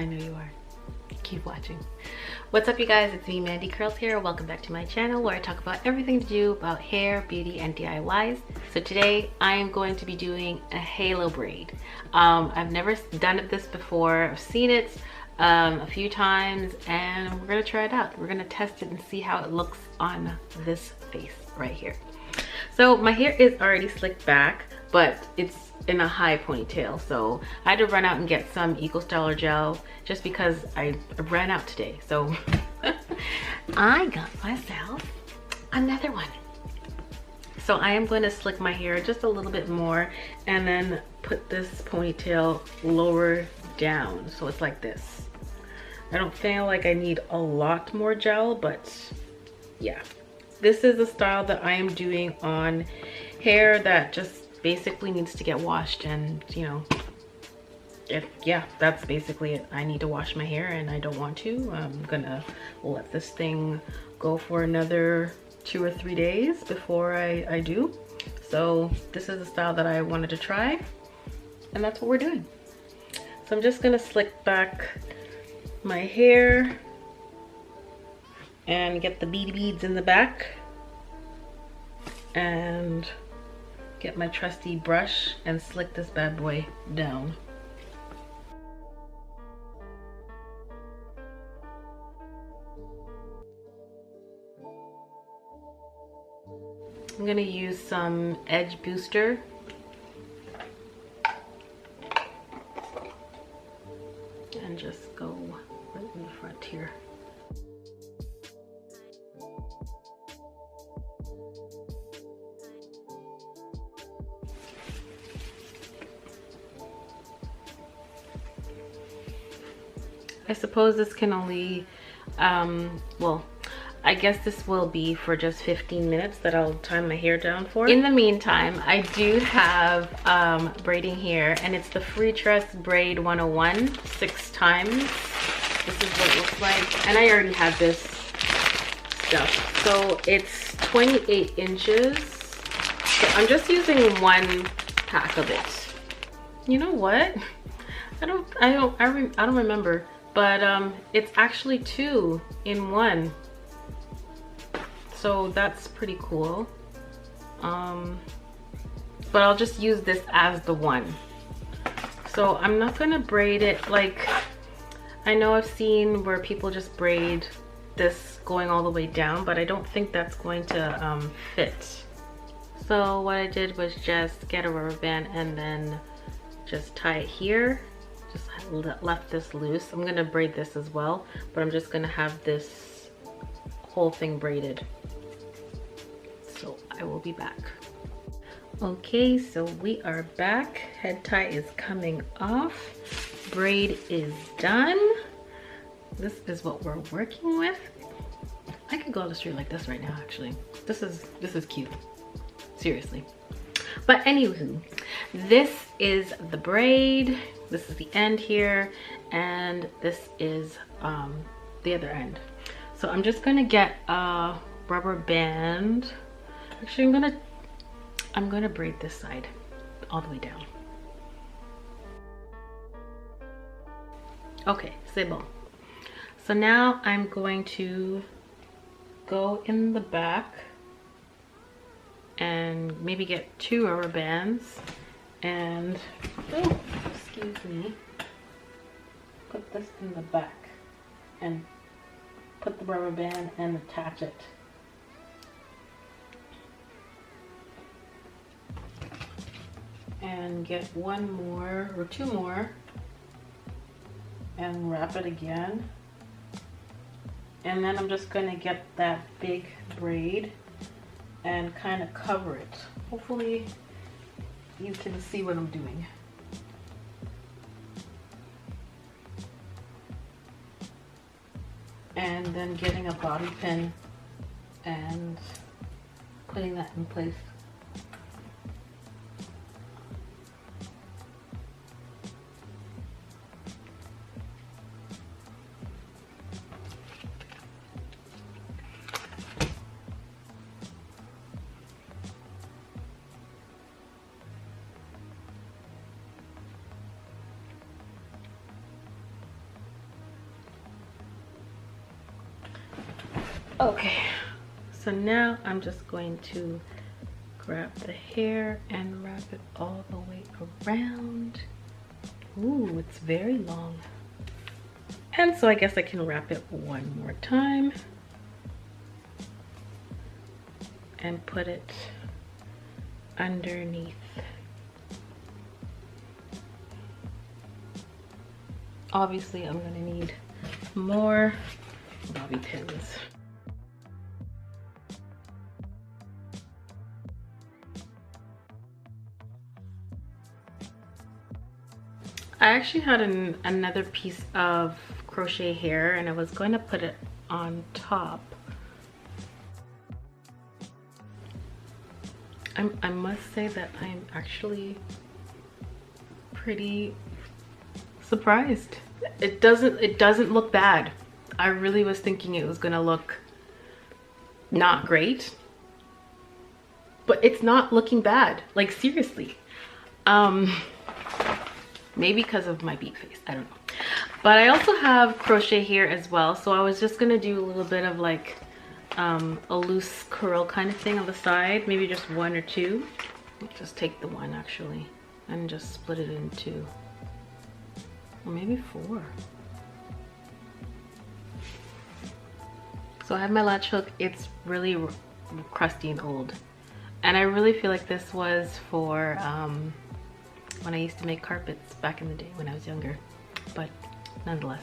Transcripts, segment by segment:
know you are. Keep watching. What's up, you guys? It's me, Mandy Curls here. Welcome back to my channel where I talk about everything to do about hair, beauty, and DIYs. So today I am going to be doing a halo braid. I've never done this before. I've seen it a few times and we're gonna try it out. We're gonna test it and see how it looks on this face right here. So my hair is already slicked back, but it's in a high ponytail, so I had to run out and get some Eco Styler gel just because I ran out today. So I got myself another one. So I am going to slick my hair just a little bit more and then put this ponytail lower down so it's like this. I don't feel like I need a lot more gel, but yeah. This is the style that I am doing on hair that just basically needs to get washed, and you know, yeah, that's basically it. I need to wash my hair and I don't want to. I'm gonna let this thing go for another 2 or 3 days before I do. So this is the style that I wanted to try, and that's what we're doing. So I'm just gonna slick back my hair and get the beady beads in the back and get my trusty brush and slick this bad boy down. I'm gonna use some edge booster and just go right in the front here. I suppose this can only, well, I guess this will be for just 15 minutes that I'll time my hair down for. In the meantime, I do have braiding hair, and it's the Free Tress Braid 101 6 times. This is what it looks like, and I already have this stuff. So it's 28 inches. So I'm just using one pack of it. You know what? I don't remember. But it's actually 2 in 1, so that's pretty cool. But I'll just use this as the one. So I'm not gonna braid it like, I know I've seen where people just braid this going all the way down, but I don't think that's going to fit. So what I did was just get a rubber band and then just tie it here. Just left this loose. I'm gonna braid this as well, but I'm just gonna have this whole thing braided. So I will be back. Okay, so we are back. Head tie is coming off. Braid is done. This is what we're working with. I could go on the street like this right now, actually. This is cute. Seriously. But anywho, this is the braid. This is the end here, and this is the other end. So I'm just gonna get a rubber band. Actually, I'm gonna braid this side all the way down. Okay, c'est bon. So now I'm going to go in the back and maybe get 2 rubber bands and, oh, excuse me, put this in the back and put the rubber band and attach it. And get 1 more or 2 more and wrap it again. And then I'm just gonna get that big braid and kind of cover it. Hopefully you can see what I'm doing. And then getting a bobby pin and putting that in place. Okay, so now I'm just going to grab the hair and wrap it all the way around. Ooh, it's very long. And so I guess I can wrap it one more time and put it underneath. Obviously, I'm gonna need more bobby pins. I actually had another piece of crochet hair and I was going to put it on top. I must say that I'm actually pretty surprised. It doesn't look bad. I really was thinking it was gonna look not great, but it's not looking bad, like seriously. Maybe because of my beak face, I don't know. But I also have crochet here as well, so I was just gonna do a little bit of like a loose curl kind of thing on the side, maybe just one or two. I'll just take the one actually and just split it in two, or maybe four. So I have my latch hook. It's really crusty and old, and I really feel like this was for when I used to make carpets back in the day when I was younger, but nonetheless.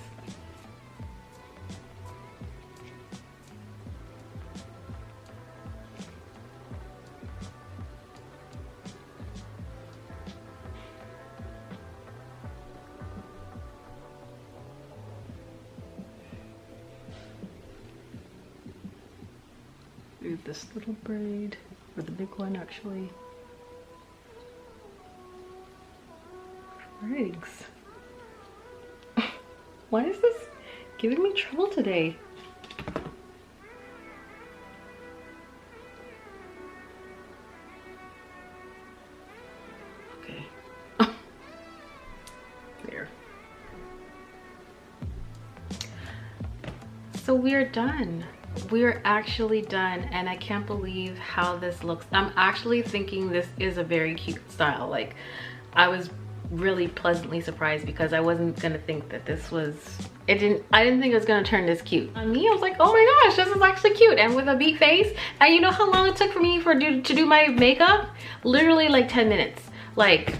Do this little braid, or the big one actually. Rigs. Why is this giving me trouble today? Okay. There. So we're done. We're actually done, and I can't believe how this looks. I'm actually thinking this is a very cute style. Like, I was really pleasantly surprised because I wasn't gonna think that this was, I didn't think it was gonna turn this cute. On me, I was like, oh my gosh, this is actually cute, and with a beak face. And you know how long it took for me to do my makeup? Literally like 10 minutes. Like,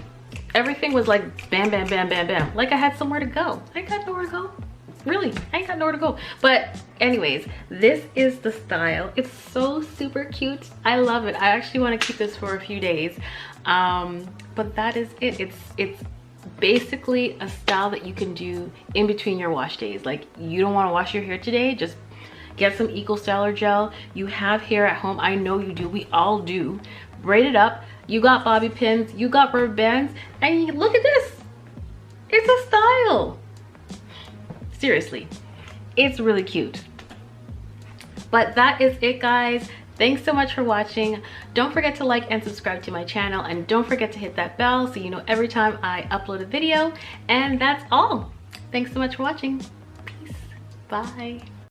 everything was like bam, bam, bam, bam, bam. Like I had somewhere to go. I got nowhere to go. Really, I ain't got nowhere to go. But anyways, this is the style. It's so super cute. I love it. I actually want to keep this for a few days. But that is it. It's basically a style that you can do in between your wash days. Like, you don't want to wash your hair today, just get some Eco Styler gel. You have hair at home. I know you do. We all do. Braid it up. You got bobby pins. You got rubber bands. And look at this. It's a style. Seriously, it's really cute. But that is it, guys. Thanks so much for watching. Don't forget to like and subscribe to my channel, and don't forget to hit that bell so you know every time I upload a video. And that's all. Thanks so much for watching. Peace. Bye.